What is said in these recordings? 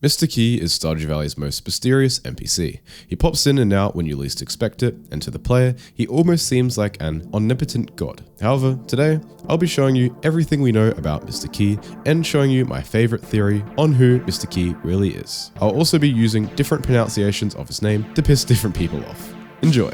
Mr. Key is Stardew Valley's most mysterious NPC. He pops in and out when you least expect it, and to the player, he almost seems like an omnipotent god. However, today, I'll be showing you everything we know about Mr. Key and showing you my favorite theory on who Mr. Key really is. I'll also be using different pronunciations of his name to piss different people off. Enjoy.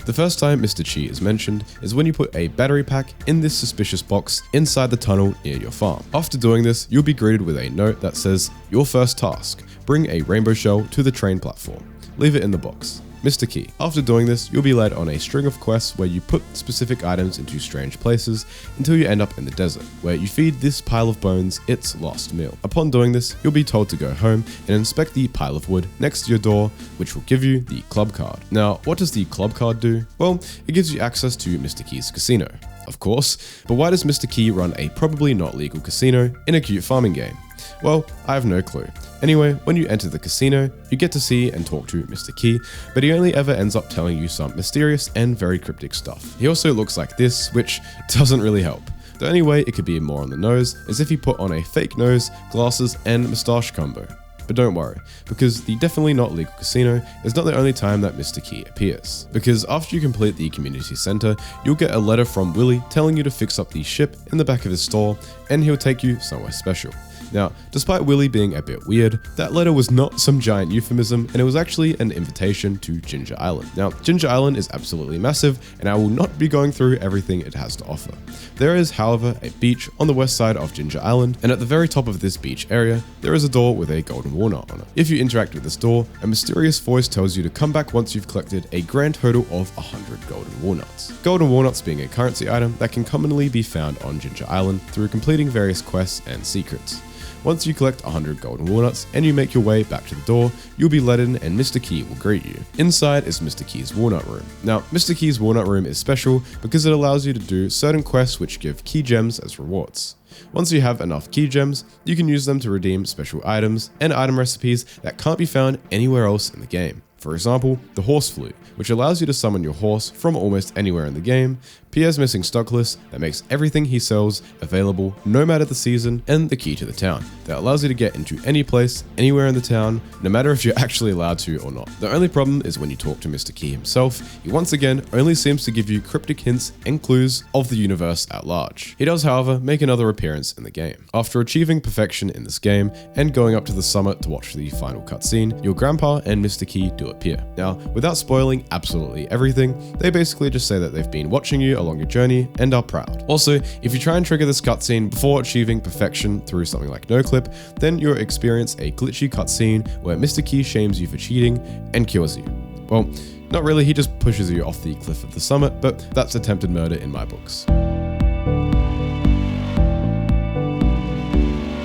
The first time Mr. Key is mentioned is when you put a battery pack in this suspicious box inside the tunnel near your farm. After doing this, you'll be greeted with a note that says, "Your first task, bring a rainbow shell to the train platform. Leave it in the box. Mr. Key." After doing this, you'll be led on a string of quests where you put specific items into strange places until you end up in the desert, where you feed this pile of bones its last meal. Upon doing this, you'll be told to go home and inspect the pile of wood next to your door, which will give you the club card. Now, what does the club card do? Well, it gives you access to Mr. Key's casino, of course, but why does Mr. Key run a probably not legal casino in a cute farming game? Well, I have no clue. Anyway, when you enter the casino, you get to see and talk to Mr. Key, but he only ever ends up telling you some mysterious and very cryptic stuff. He also looks like this, which doesn't really help. The only way it could be more on the nose is if he put on a fake nose, glasses, and moustache combo. But don't worry, because the definitely not legal casino is not the only time that Mr. Key appears. Because after you complete the community center, you'll get a letter from Willie telling you to fix up the ship in the back of his store, and he'll take you somewhere special. Now, despite Willie being a bit weird, that letter was not some giant euphemism, and it was actually an invitation to Ginger Island. Now, Ginger Island is absolutely massive, and I will not be going through everything it has to offer. There is, however, a beach on the west side of Ginger Island, and at the very top of this beach area, there is a door with a golden walnut on it. If you interact with this door, a mysterious voice tells you to come back once you've collected a grand total of 100 golden walnuts. Golden walnuts being a currency item that can commonly be found on Ginger Island through completing various quests and secrets. Once you collect 100 golden walnuts and you make your way back to the door, you'll be let in and Mr. Key will greet you. Inside is Mr. Key's walnut room. Now, Mr. Key's walnut room is special because it allows you to do certain quests which give key gems as rewards. Once you have enough key gems, you can use them to redeem special items and item recipes that can't be found anywhere else in the game. For example, the horse flute, which allows you to summon your horse from almost anywhere in the game, Pierre's missing stock list that makes everything he sells available no matter the season, and the key to the town that allows you to get into any place, anywhere in the town, no matter if you're actually allowed to or not. The only problem is when you talk to Mr. Key himself, he once again only seems to give you cryptic hints and clues of the universe at large. He does, however, make another appearance in the game. After achieving perfection in this game and going up to the summit to watch the final cutscene, your grandpa and Mr. Key do appear. Now, without spoiling absolutely everything, they basically just say that they've been watching you along your journey and are proud. Also, if you try and trigger this cutscene before achieving perfection through something like NoClip, then you'll experience a glitchy cutscene where Mr. Key shames you for cheating and kills you. Well, not really, he just pushes you off the cliff of the summit, but that's attempted murder in my books.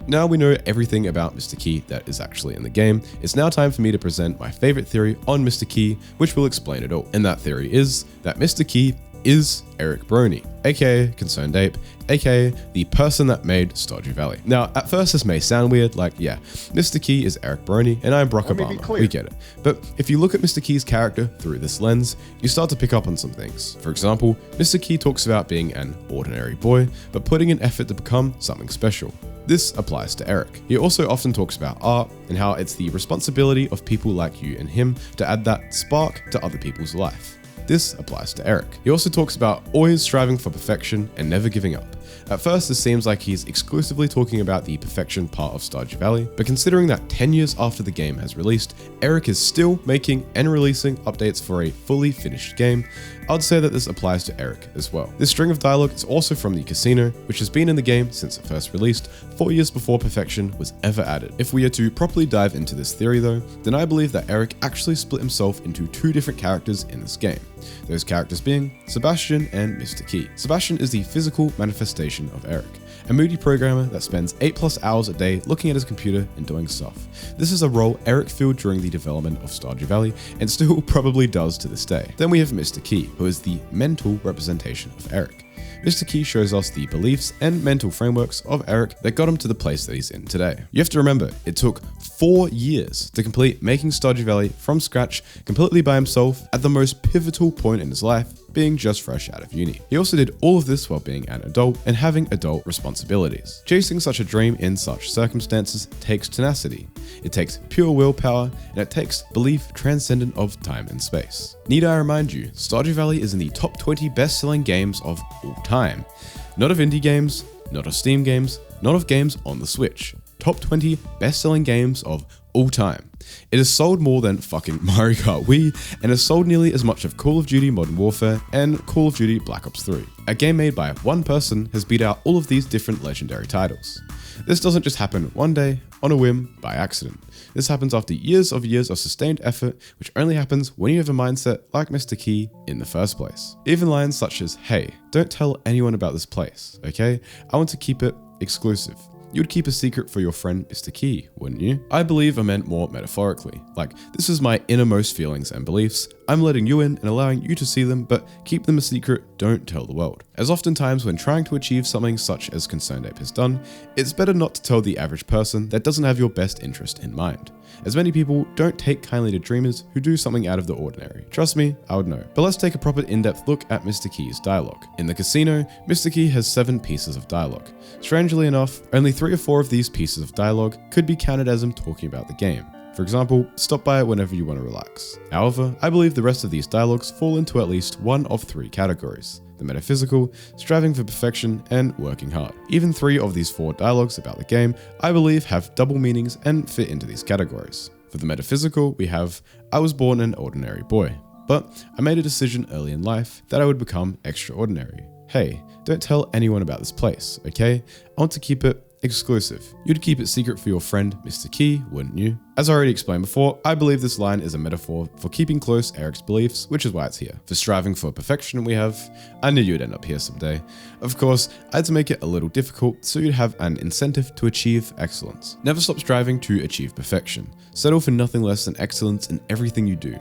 Now we know everything about Mr. Key that is actually in the game, it's now time for me to present my favorite theory on Mr. Key, which will explain it all. And that theory is that Mr. Key is Eric Brony, aka Concerned Ape, aka the person that made Stardew Valley. Now, at first this may sound weird, like, yeah, Mr. Key is Eric Brony and I'm Barack Obama, we get it. But if you look at Mr. Key's character through this lens, you start to pick up on some things. For example, Mr. Key talks about being an ordinary boy, but putting an effort to become something special. This applies to Eric. He also often talks about art and how it's the responsibility of people like you and him to add that spark to other people's life. This applies to Eric. He also talks about always striving for perfection and never giving up. At first, this seems like he's exclusively talking about the perfection part of Stardew Valley, but considering that 10 years after the game has released, Eric is still making and releasing updates for a fully finished game, I'd say that this applies to Eric as well. This string of dialogue is also from the casino, which has been in the game since it first released, 4 years before perfection was ever added. If we are to properly dive into this theory though, then I believe that Eric actually split himself into two different characters in this game. Those characters being Sebastian and Mr. Key. Sebastian is the physical manifestation of Eric, a moody programmer that spends 8+ hours a day looking at his computer and doing stuff. This is a role Eric filled during the development of Stardew Valley and still probably does to this day. Then we have Mr. Key, who is the mental representation of Eric. Mr. Key shows us the beliefs and mental frameworks of Eric that got him to the place that he's in today. You have to remember, it took 4 years to complete making Stardew Valley from scratch completely by himself at the most pivotal point in his life, being just fresh out of uni. He also did all of this while being an adult and having adult responsibilities. Chasing such a dream in such circumstances takes tenacity. It takes pure willpower, and it takes belief transcendent of time and space. Need I remind you, Stardew Valley is in the top 20 best-selling games of all time. Not of indie games, not of Steam games, not of games on the Switch. Top 20 best-selling games of all time. It has sold more than fucking Mario Kart Wii, and has sold nearly as much of Call of Duty Modern Warfare and Call of Duty Black Ops 3. A game made by one person has beat out all of these different legendary titles. This doesn't just happen one day, on a whim, by accident. This happens after years of sustained effort, which only happens when you have a mindset like Mr. Key in the first place. Even lines such as, "Hey, don't tell anyone about this place, okay? I want to keep it exclusive." You'd keep a secret for your friend Mr. Key, wouldn't you? I believe I meant more metaphorically. Like, this is my innermost feelings and beliefs. I'm letting you in and allowing you to see them, but keep them a secret, don't tell the world. As oftentimes when trying to achieve something such as ConcernedApe has done, it's better not to tell the average person that doesn't have your best interest in mind. As many people don't take kindly to dreamers who do something out of the ordinary. Trust me, I would know. But let's take a proper in-depth look at Mr. Key's dialogue. In the casino, Mr. Key has 7 pieces of dialogue. Strangely enough, only 3 or 4 of these pieces of dialogue could be counted as him talking about the game. For example, stop by it whenever you want to relax. However, I believe the rest of these dialogues fall into at least one of 3 categories: the metaphysical, striving for perfection, and working hard. Even 3 of these 4 dialogues about the game, I believe, have double meanings and fit into these categories. For the metaphysical, we have, "I was born an ordinary boy, but I made a decision early in life that I would become extraordinary. Hey, don't tell anyone about this place, okay? I want to keep it exclusive." You'd keep it secret for your friend Mr. Key, wouldn't you? As I already explained before, I believe this line is a metaphor for keeping close Eric's beliefs, which is why it's here. For striving for perfection, we have, "I knew you'd end up here someday." Of course, I had to make it a little difficult so you'd have an incentive to achieve excellence. Never stop striving to achieve perfection. Settle for nothing less than excellence in everything you do.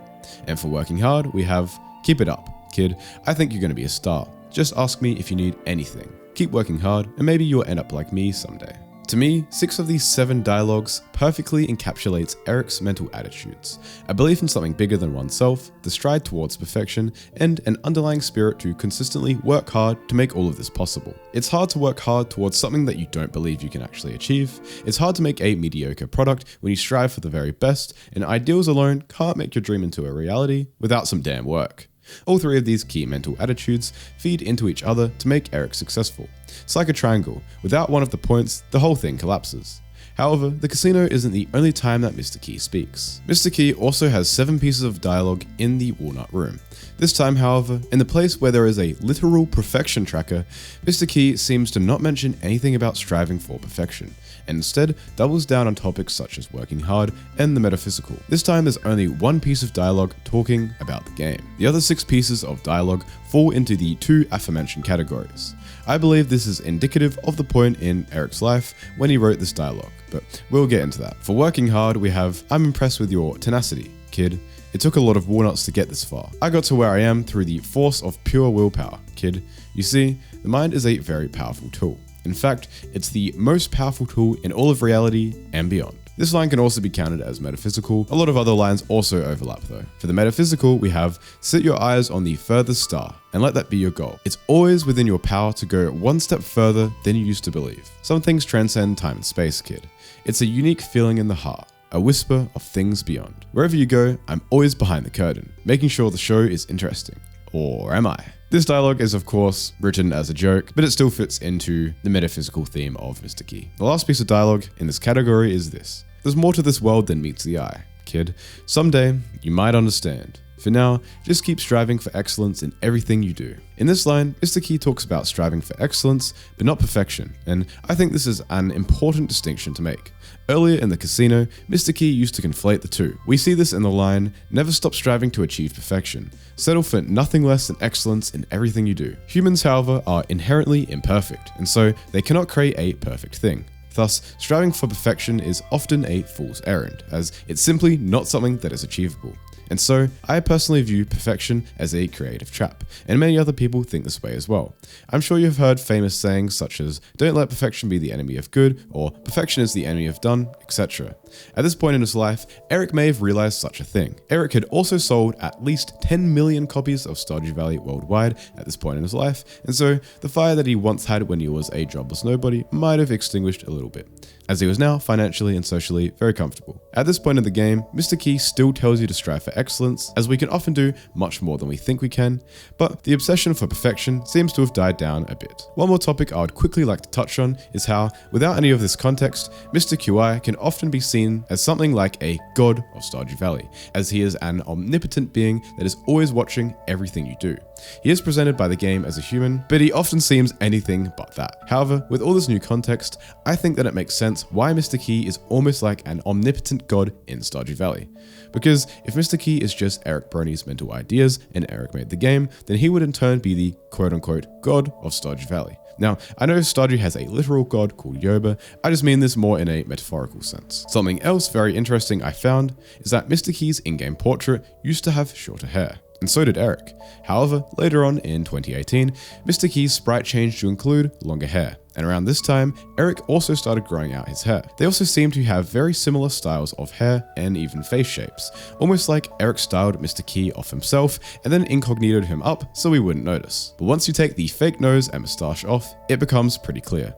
And for working hard, we have, "Keep it up, kid. I think you're going to be a star. Just ask me if you need anything. Keep working hard, and maybe you'll end up like me someday." To me, 6 of these 7 dialogues perfectly encapsulates Eric's mental attitudes: a belief in something bigger than oneself, the stride towards perfection, and an underlying spirit to consistently work hard to make all of this possible. It's hard to work hard towards something that you don't believe you can actually achieve. It's hard to make a mediocre product when you strive for the very best, and ideals alone can't make your dream into a reality without some damn work. All 3 of these key mental attitudes feed into each other to make Eric successful. It's like a triangle. Without one of the points, the whole thing collapses. However, the casino isn't the only time that Mr. Key speaks. Mr. Key also has 7 pieces of dialogue in the Walnut Room. This time, however, in the place where there is a literal perfection tracker, Mr. Key seems to not mention anything about striving for perfection, and instead doubles down on topics such as working hard and the metaphysical. This time there's only 1 piece of dialogue talking about the game. The other 6 pieces of dialogue fall into the 2 aforementioned categories. I believe this is indicative of the point in Eric's life when he wrote this dialogue, but we'll get into that. For working hard, we have, "I'm impressed with your tenacity, kid. It took a lot of walnuts to get this far. I got to where I am through the force of pure willpower, kid. You see, the mind is a very powerful tool. In fact, it's the most powerful tool in all of reality and beyond." This line can also be counted as metaphysical. A lot of other lines also overlap though. For the metaphysical, we have, "Set your eyes on the furthest star and let that be your goal. It's always within your power to go one step further than you used to believe. Some things transcend time and space, kid. It's a unique feeling in the heart. A whisper of things beyond. Wherever you go, I'm always behind the curtain, making sure the show is interesting. Or am I?" This dialogue is of course written as a joke, but it still fits into the metaphysical theme of Mr. Key. The last piece of dialogue in this category is this: "There's more to this world than meets the eye, kid. Someday, you might understand. For now, just keep striving for excellence in everything you do." In this line, Mr. Key talks about striving for excellence, but not perfection, and I think this is an important distinction to make. Earlier in the casino, Mr. Key used to conflate the 2. We see this in the line, "Never stop striving to achieve perfection. Settle for nothing less than excellence in everything you do." Humans, however, are inherently imperfect, and so they cannot create a perfect thing. Thus, striving for perfection is often a fool's errand, as it's simply not something that is achievable. And so, I personally view perfection as a creative trap, and many other people think this way as well. I'm sure you've heard famous sayings such as, "Don't let perfection be the enemy of good," or "Perfection is the enemy of done," etc. At this point in his life, Eric may have realized such a thing. Eric had also sold at least 10 million copies of Stardew Valley worldwide at this point in his life, and so the fire that he once had when he was a jobless nobody might have extinguished a little bit, as he was now financially and socially very comfortable. At this point in the game, Mr. Key still tells you to strive for excellence, as we can often do much more than we think we can, but the obsession for perfection seems to have died down a bit. One more topic I would quickly like to touch on is how, without any of this context, Mr. QI can often be seen as something like a god of Stardew Valley, as he is an omnipotent being that is always watching everything you do. He is presented by the game as a human, but he often seems anything but that. However, with all this new context, I think that it makes sense why Mr. Key is almost like an omnipotent god in Stardew Valley. Because if Mr. Key is just Eric Brony's mental ideas and Eric made the game, then he would in turn be the quote-unquote god of Stardew Valley. Now, I know Stardew has a literal god called Yoba, I just mean this more in a metaphorical sense. Something else very interesting I found is that Mr. Key's in-game portrait used to have shorter hair, and so did Eric. However, later on in 2018, Mr. Key's sprite changed to include longer hair, and around this time, Eric also started growing out his hair. They also seem to have very similar styles of hair and even face shapes, almost like Eric styled Mr. Key off himself and then incognitoed him up so we wouldn't notice. But once you take the fake nose and moustache off, it becomes pretty clear.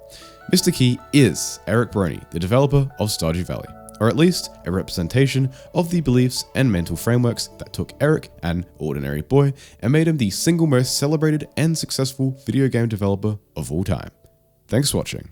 Mr. Key is Eric Brony, the developer of Stardew Valley, or at least a representation of the beliefs and mental frameworks that took Eric, an ordinary boy, and made him the single most celebrated and successful video game developer of all time. Thanks for watching.